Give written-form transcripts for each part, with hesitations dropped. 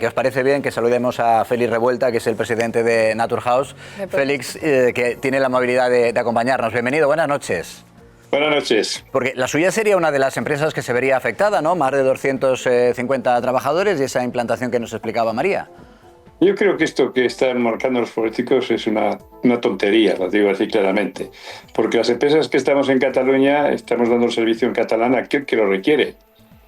que os parece bien que saludemos a Félix Revuelta, que es el presidente de Naturhaus. Félix, que tiene la amabilidad de acompañarnos. Bienvenido, buenas noches. Buenas noches. Porque la suya sería una de las empresas que se vería afectada, ¿no? Más de 250 trabajadores y esa implantación que nos explicaba María. Yo creo que esto que están marcando los políticos es una tontería, lo digo así claramente. Porque las empresas que estamos en Cataluña estamos dando el servicio en catalán a aquel que lo requiere.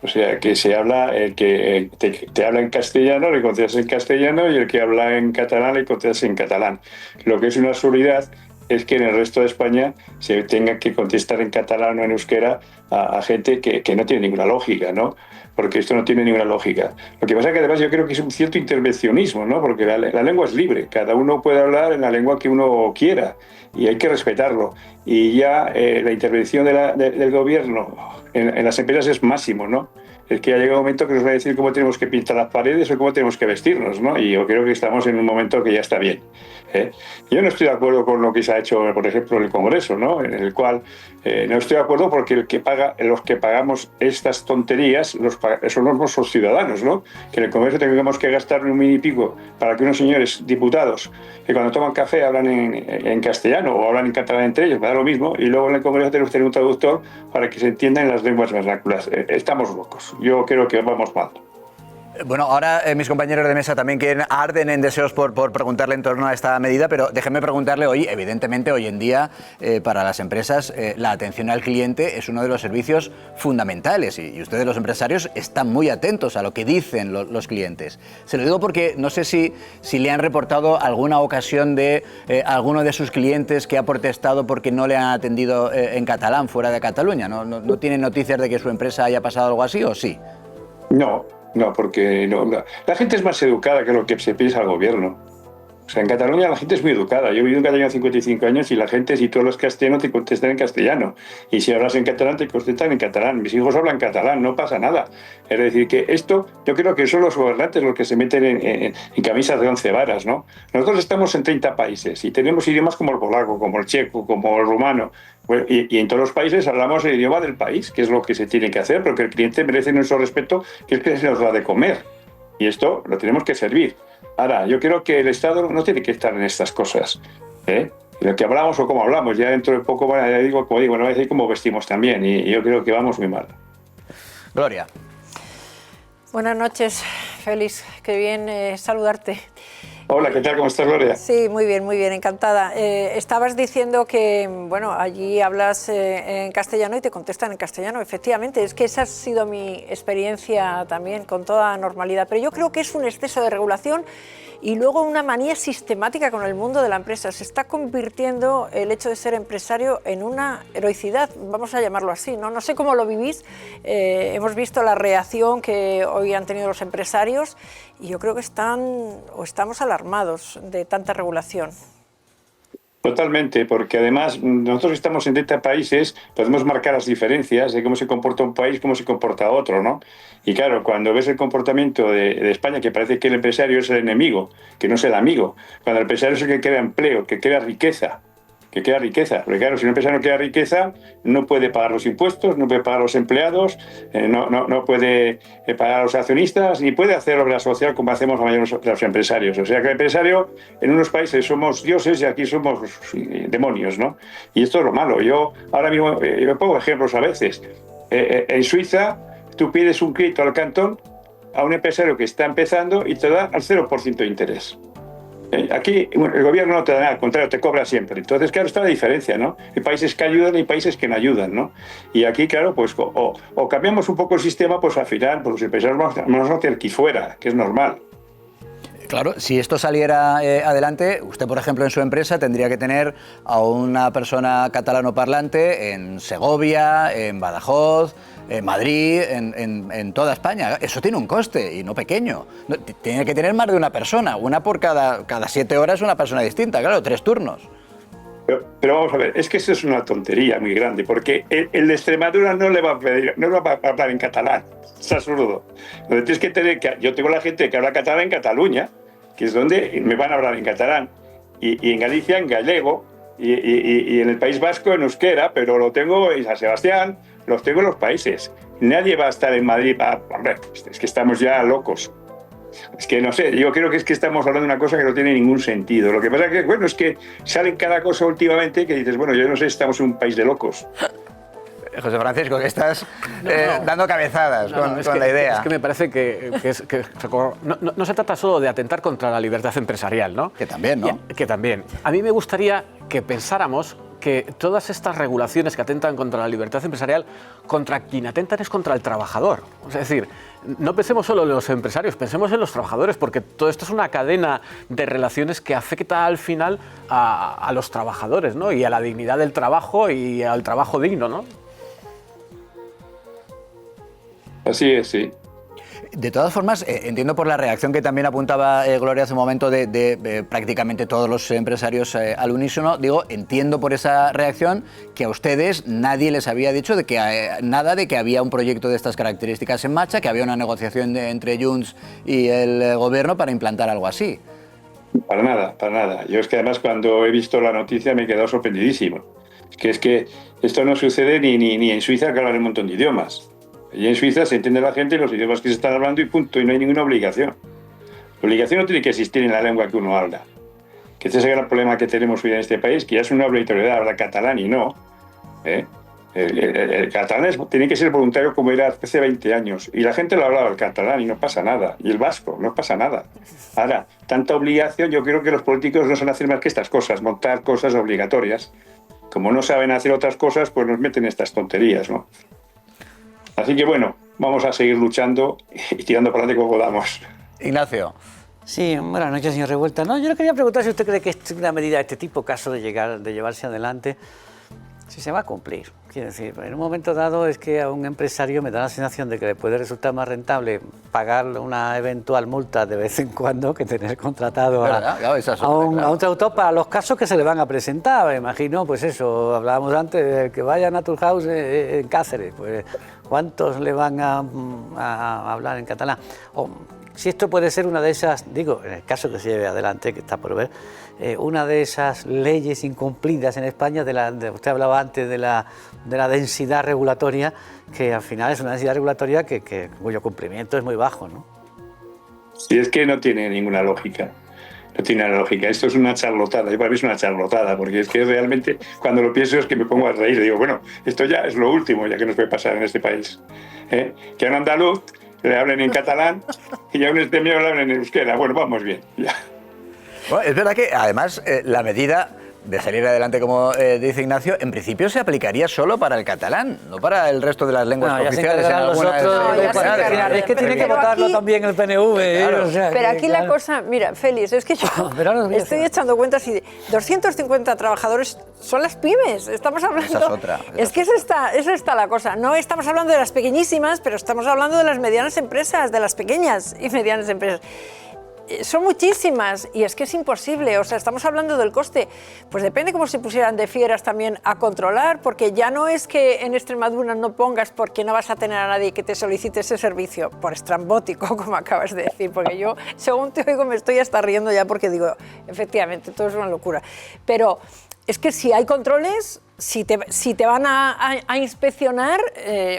O sea, que se habla, el que te habla en castellano le contestas en castellano y el que habla en catalán le contestas en catalán. Lo que es una absurdidad es que en el resto de España se tenga que contestar en catalán o en euskera a gente que no tiene ninguna lógica, ¿no? Porque esto no tiene ninguna lógica. Lo que pasa es que además yo creo que es un cierto intervencionismo, ¿no? Porque la lengua es libre, cada uno puede hablar en la lengua que uno quiera y hay que respetarlo. Y ya la intervención del gobierno en las empresas es máximo, ¿no? Es que ha llegado un momento que nos va a decir cómo tenemos que pintar las paredes o cómo tenemos que vestirnos, ¿no? Y yo creo que estamos en un momento que ya está bien, ¿eh? Yo no estoy de acuerdo con lo que se ha hecho, por ejemplo, en el Congreso, ¿no? En el cual no estoy de acuerdo porque los que pagamos estas tonterías son los ciudadanos, ¿no? Que en el Congreso tengamos que gastar un mil y pico para que unos señores diputados que cuando toman café hablan en castellano o hablan en catalán entre ellos, me da lo mismo, y luego en el Congreso tenemos que tener un traductor para que se entiendan las lenguas vernáculas. Estamos locos. Yo creo que vamos mal. Bueno, ahora mis compañeros de mesa también arden en deseos por preguntarle en torno a esta medida, pero déjenme preguntarle hoy, evidentemente hoy en día para las empresas la atención al cliente es uno de los servicios fundamentales y ustedes los empresarios están muy atentos a lo que dicen los clientes. Se lo digo porque no sé si le han reportado alguna ocasión de alguno de sus clientes que ha protestado porque no le han atendido en catalán fuera de Cataluña. ¿No tienen noticias de que su empresa haya pasado algo así o sí? No, porque no. La gente es más educada que lo que se piensa el gobierno. O sea, en Cataluña la gente es muy educada. Yo he vivido en Cataluña 55 años y la gente, si tú hablas castellano, te contestan en castellano. Y si hablas en catalán, te contestan en catalán. Mis hijos hablan catalán, no pasa nada. Es decir, que esto, yo creo que son los gobernantes los que se meten en camisas de 11 varas, ¿no? Nosotros estamos en 30 países y tenemos idiomas como el polaco, como el checo, como el rumano. Bueno, y en todos los países hablamos el idioma del país, que es lo que se tiene que hacer, porque el cliente merece nuestro respeto, que es que se nos da de comer. Y esto lo tenemos que servir. Ahora, yo creo que el Estado no tiene que estar en estas cosas, ¿eh? Lo que hablamos o cómo hablamos, ya dentro de poco, bueno, ya digo, como digo, no voy a decir cómo vestimos también, y yo creo que vamos muy mal. Gloria. Buenas noches, Félix, qué bien saludarte. Hola, ¿qué tal? ¿Cómo estás, Gloria? Sí, muy bien, encantada. Estabas diciendo que, bueno, allí hablas en castellano y te contestan en castellano. Efectivamente, es que esa ha sido mi experiencia también con toda normalidad. Pero yo creo que es un exceso de regulación y luego una manía sistemática con el mundo de la empresa. Se está convirtiendo el hecho de ser empresario en una heroicidad, vamos a llamarlo así, ¿no? No sé cómo lo vivís. Hemos visto la reacción que hoy han tenido los empresarios y yo creo que estamos alarmados de tanta regulación. Totalmente, porque además nosotros estamos en 30 países, podemos marcar las diferencias de cómo se comporta un país, cómo se comporta otro, ¿no? Y claro, cuando ves el comportamiento de España, que parece que el empresario es el enemigo, que no es el amigo, cuando el empresario es el que crea empleo, que crea riqueza, porque claro, si un empresario no crea riqueza, no puede pagar los impuestos, no puede pagar a los empleados, no puede pagar a los accionistas, ni puede hacer obra social como hacemos la mayoría de los empresarios. O sea que el empresario, en unos países somos dioses y aquí somos demonios, ¿no? Y esto es lo malo. Yo ahora mismo, me pongo ejemplos a veces. En Suiza, tú pides un crédito al cantón a un empresario que está empezando y te da al 0% de interés. Aquí el gobierno no te da nada, al contrario, te cobra siempre. Entonces, claro, está la diferencia, ¿no? Hay países que ayudan y hay países que no ayudan, ¿no? Y aquí, claro, pues o cambiamos un poco el sistema, pues al final, pues los empresarios vamos a tener que ir fuera, que es normal. Claro, si esto saliera adelante, usted, por ejemplo, en su empresa tendría que tener a una persona catalanoparlante en Segovia, en Badajoz, en Madrid, en toda España. Eso tiene un coste, y no pequeño. Tiene que tener más de una persona, una por cada 7 horas una persona distinta, claro, 3 turnos. Pero vamos a ver, es que eso es una tontería muy grande, porque el de Extremadura no le va a hablar en catalán. Es absurdo. Donde tienes que tener yo tengo la gente que habla catalán en Cataluña, que es donde me van a hablar en catalán, y en Galicia en gallego, y en el País Vasco en euskera, pero lo tengo en San Sebastián, los tengo en los países. Nadie va a estar en Madrid hombre, es que estamos ya locos. Es que no sé, yo creo que es que estamos hablando de una cosa que no tiene ningún sentido. Lo que pasa que, bueno, es que salen cada cosa últimamente que dices, bueno, yo no sé, estamos en un país de locos. José Francisco, que estás dando cabezadas con la idea. Es que me parece que no se trata solo de atentar contra la libertad empresarial, ¿no? Que también, ¿no? Que también. A mí me gustaría que pensáramos que todas estas regulaciones que atentan contra la libertad empresarial, contra quien atentan es contra el trabajador. Es decir, no pensemos solo en los empresarios, pensemos en los trabajadores, porque todo esto es una cadena de relaciones que afecta al final a los trabajadores, ¿no? Y a la dignidad del trabajo y al trabajo digno, ¿no? Así es, sí. De todas formas, entiendo por la reacción que también apuntaba Gloria hace un momento de prácticamente todos los empresarios al unísono, digo, entiendo por esa reacción que a ustedes nadie les había dicho nada de que había un proyecto de estas características en marcha, que había una negociación entre Junts y el gobierno para implantar algo así. Para nada, para nada. Yo es que además cuando he visto la noticia me he quedado sorprendidísimo. Es que esto no sucede ni en Suiza, que hablan un montón de idiomas. Y en Suiza se entiende la gente los idiomas que se están hablando y punto, y no hay ninguna obligación. La obligación no tiene que existir en la lengua que uno habla. Que ese es el gran problema que tenemos hoy en este país, que ya es una obligatoriedad hablar catalán y no. El catalán tiene que ser voluntario como era hace 20 años. Y la gente lo hablaba el catalán y no pasa nada. Y el vasco, no pasa nada. Ahora, tanta obligación, yo creo que los políticos no saben hacer más que estas cosas, montar cosas obligatorias. Como no saben hacer otras cosas, pues nos meten estas tonterías, ¿no? Así que bueno, vamos a seguir luchando y tirando para adelante como podamos. Ignacio. Sí, buenas noches, señor Revuelta. No, yo le quería preguntar si usted cree que una medida de este tipo, caso de llevarse adelante, si se va a cumplir. Quiero decir, en un momento dado es que a un empresario me da la sensación de que le puede resultar más rentable pagar una eventual multa de vez en cuando que tener contratado a un traductor para los casos que se le van a presentar. Me imagino, pues eso, hablábamos antes de que vaya a Naturhaus en Cáceres, pues ¿cuántos le van a hablar en catalán? O si esto puede ser una de esas, digo, en el caso que se lleve adelante, que está por ver, una de esas leyes incumplidas en España, usted hablaba antes de la densidad regulatoria, que al final es una densidad regulatoria cuyo cumplimiento es muy bajo, ¿no? Sí, es que no tiene ninguna lógica. No tiene lógica. Esto es una charlotada. Yo para mí es una charlotada, porque es que realmente cuando lo pienso es que me pongo a reír. Digo, bueno, esto ya es lo último ya que nos puede pasar en este país. Que a un andaluz le hablen en catalán y a un extremeño le hablen en euskera. Bueno, vamos bien, ya. Bueno, es verdad que además la medida de salir adelante, como dice Ignacio, en principio se aplicaría solo para el catalán, no para el resto de las lenguas oficiales. Es que tiene que votarlo también el PNV. Claro. Pero aquí la cosa, mira, Félix, es que yo estoy echando cuentas y 250 trabajadores son las pymes. Estamos hablando. Esa es otra. Es que esa está la cosa. No estamos hablando de las pequeñísimas, pero estamos hablando de las medianas empresas, de las pequeñas y medianas empresas. Son muchísimas y es que es imposible, o sea, estamos hablando del coste, pues depende cómo se pusieran de fieras también a controlar, porque ya no es que en Extremadura no pongas porque no vas a tener a nadie que te solicite ese servicio, por estrambótico, como acabas de decir, porque yo, según te oigo, me estoy hasta riendo ya porque digo, efectivamente, todo es una locura, pero es que si hay controles, si te van a inspeccionar,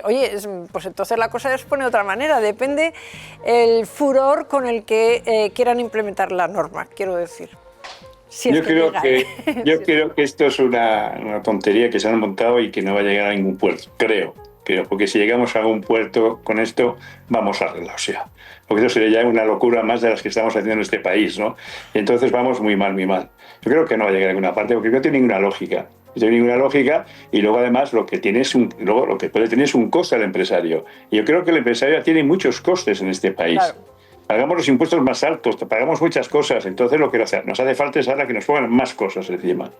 oye, pues entonces la cosa se pone de otra manera. Depende el furor con el que quieran implementar la norma, quiero decir. Si yo creo que esto es una tontería que se han montado y que no va a llegar a ningún puerto, creo, porque si llegamos a algún puerto con esto, vamos a arreglar, o sea, porque eso sería ya una locura más de las que estamos haciendo en este país, ¿no? Y entonces vamos muy mal, muy mal. Yo creo que no va a llegar a ninguna parte porque no tiene ninguna lógica. No tiene ninguna lógica y luego además lo que puede tener es un coste al empresario. Y yo creo que el empresario tiene muchos costes en este país. Claro. Pagamos los impuestos más altos, pagamos muchas cosas. Entonces lo que nos hace falta es ahora que nos pongan más cosas encima.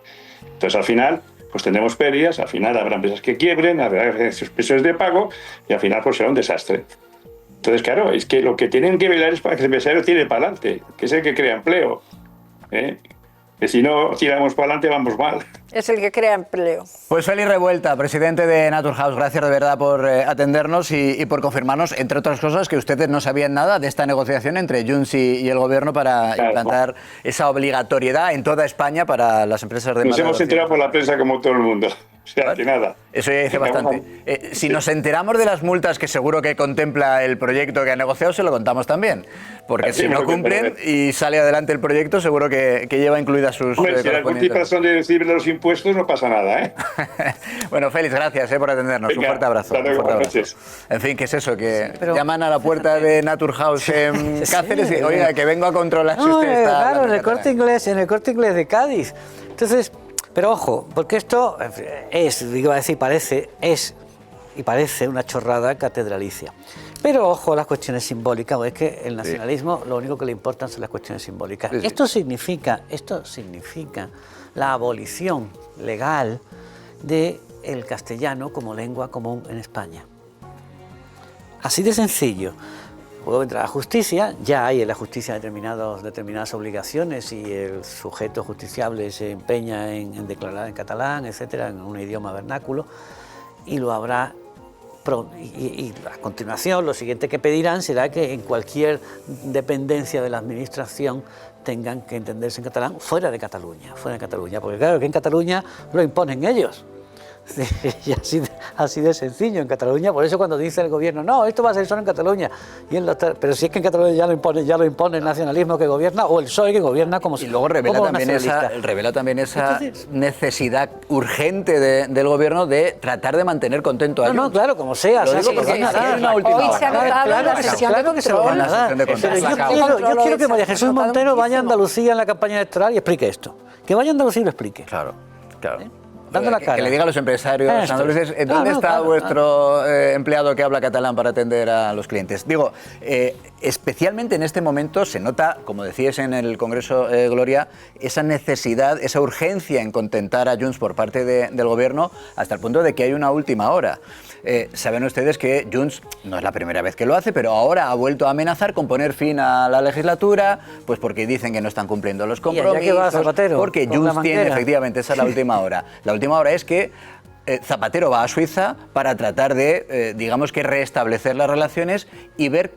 Entonces al final pues tendremos pérdidas, al final habrá empresas que quiebren, habrá suspensiones de pago y al final pues será un desastre. Entonces claro, es que lo que tienen que velar es para que el empresario tire para adelante, que es el que crea empleo. Que si no tiramos para adelante vamos mal. Es el que crea empleo. Pues Félix Revuelta, presidente de Naturhaus, gracias de verdad por atendernos y por confirmarnos, entre otras cosas, que ustedes no sabían nada de esta negociación entre Junts y el Gobierno para implantar esa obligatoriedad en toda España para las empresas de Nos hemos enterado por la prensa como todo el mundo. O sea, que nada. Eso ya dice Venga, bastante. Si nos enteramos de las multas que seguro que contempla el proyecto que ha negociado, se lo contamos también. Porque Sí, si no porque, cumplen y sale adelante el proyecto, seguro que lleva incluidas sus Hombre, si las correspondientes. multas son deducibles de los impuestos, no pasa nada, ¿eh? Bueno, Félix, gracias por atendernos. Venga, un fuerte abrazo. hasta luego, un fuerte buenas abrazo. noches. En fin, ¿qué es eso? Que pero- llaman a la puerta de Naturhaus en Cáceres y, oiga, que vengo a controlar si No, usted está claro, hablando en el catalán. Corte Inglés de Cádiz. Entonces, pero ojo, porque esto iba a decir, parece una chorrada catedralicia. Pero ojo a las cuestiones simbólicas, o es que el nacionalismo lo único que le importan son las cuestiones simbólicas. Sí, sí. Esto significa la abolición legal del castellano como lengua común en España. Así de sencillo. Luego entra la justicia, ya hay en la justicia determinadas obligaciones y el sujeto justiciable se empeña en declarar en catalán, etcétera, en un idioma vernáculo, y lo habrá. Y a continuación, lo siguiente que pedirán será que en cualquier dependencia de la administración tengan que entenderse en catalán fuera de Cataluña, porque claro que en Cataluña lo imponen ellos. Y así de sencillo en Cataluña. Por eso cuando dice el gobierno, no, esto va a ser solo en Cataluña, pero si es que en Cataluña ya lo impone el nacionalismo que gobierna o el PSOE que gobierna como Y luego revela también esa Entonces, necesidad urgente del gobierno de tratar de mantener contento a no, Junts. claro, como sea. Lo digo ¿sabes? porque Sí, sí, hay sí. una última Hoy hora. se ha notado en la que sesión de que se lo van a control. dar. En la sesión de Pero control. yo quiero que María Jesús Control Montero vaya a muchísimo. Andalucía en la campaña electoral y explique esto. Que vaya a Andalucía y lo explique. Claro, claro. Dando la Que cara. le diga a los empresarios Esto. andaluces, ¿dónde Claro, está claro, vuestro empleado que habla catalán para atender a los clientes? Digo, especialmente en este momento se nota, como decías en el Congreso, Gloria, esa necesidad, esa urgencia en contentar a Junts por parte del gobierno, hasta el punto de que hay una última hora. Saben ustedes que Junts no es la primera vez que lo hace, pero ahora ha vuelto a amenazar con poner fin a la legislatura, pues porque dicen que no están cumpliendo los ¿Y allá compromisos, qué va Zapatero? porque ¿Con la Junts tiene, manguera? efectivamente, esa es la última hora. La última hora es que Zapatero va a Suiza para tratar de, digamos que, restablecer las relaciones y ver,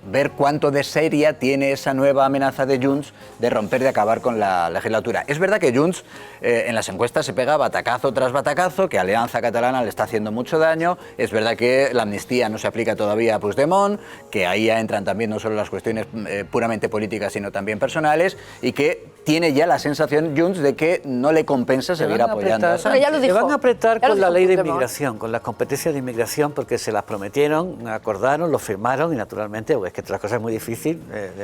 ver cuánto de seria tiene esa nueva amenaza de Junts de romper, de acabar con la legislatura. Es verdad que Junts en las encuestas se pega batacazo tras batacazo, que Alianza Catalana le está haciendo mucho daño. Es verdad que la amnistía no se aplica todavía a Puigdemont, que ahí ya entran también no solo las cuestiones puramente políticas, sino también personales, y que tiene ya la sensación Junts de que no le compensa seguir apoyando a Pero Sánchez. ya lo Le dijo. van a apretar Ya lo con la dijo ley de Puigdemont. inmigración, con las competencias de inmigración, porque se las prometieron, acordaron, lo firmaron y naturalmente, pues, es que otra cosa es muy difícil,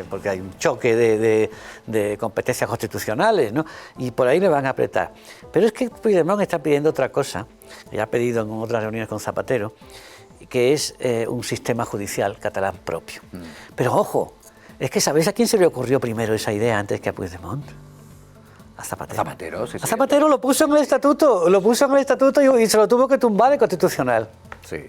porque hay un choque de competencias constitucionales, ¿no? Y por ahí le van a apretar. Pero es que Puigdemont está pidiendo otra cosa, que ya ha pedido en otras reuniones con Zapatero, que es un sistema judicial catalán propio. Pero ojo, es que ¿sabéis a quién se le ocurrió primero esa idea antes que a Puigdemont? A Zapatero. Zapatero, sí, sí. A Zapatero lo puso en el estatuto y se lo tuvo que tumbar el Constitucional. Sí.